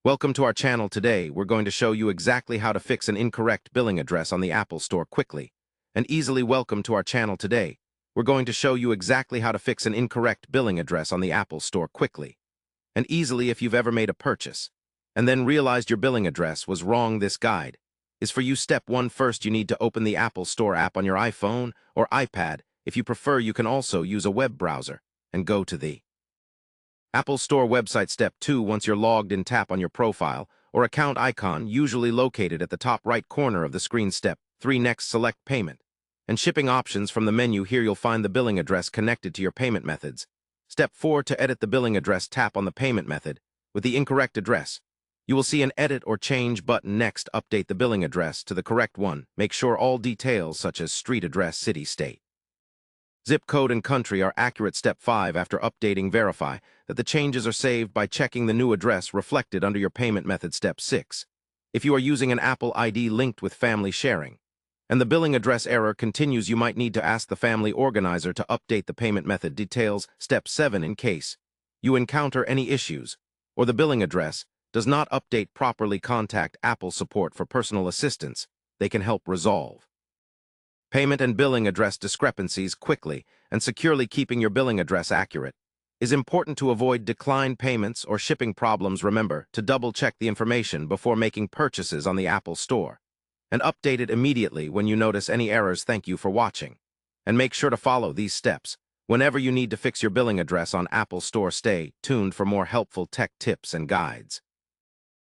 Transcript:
Welcome to our channel. Today, we're going to show you exactly how to fix an incorrect billing address on the Apple Store quickly and easily. Welcome to our channel. Today, we're going to show you exactly how to fix an incorrect billing address on the Apple Store quickly and easily. If you've ever made a purchase and then realized your billing address was wrong, this guide is for you. Step 1. First, you need to open the Apple Store app on your iPhone or iPad. If you prefer, you can also use a web browser and go to the Apple Store website. Step 2. Once you're logged in, tap on your profile or account icon, usually located at the top right corner of the screen. Step 3. Next, select payment and shipping options from the menu. Here you'll find the billing address connected to your payment methods. Step 4. To edit the billing address, tap on the payment method with the incorrect address. You will see an edit or change button. Next, update the billing address to the correct one. Make sure all details such as street address, city, state, zip code, and country are accurate. Step 5. After updating, verify that the changes are saved by checking the new address reflected under your payment method. Step 6. If you are using an Apple ID linked with family sharing and the billing address error continues, you might need to ask the family organizer to update the payment method details. Step 7. In case you encounter any issues or the billing address does not update properly, contact Apple support for personal assistance. They can help resolve payment and billing address discrepancies quickly and securely. Keeping your billing address accurate is important to avoid declined payments or shipping problems. Remember to double-check the information before making purchases on the Apple Store and update it immediately when you notice any errors. Thank you for watching, and make sure to follow these steps whenever you need to fix your billing address on Apple Store. Stay tuned for more helpful tech tips and guides.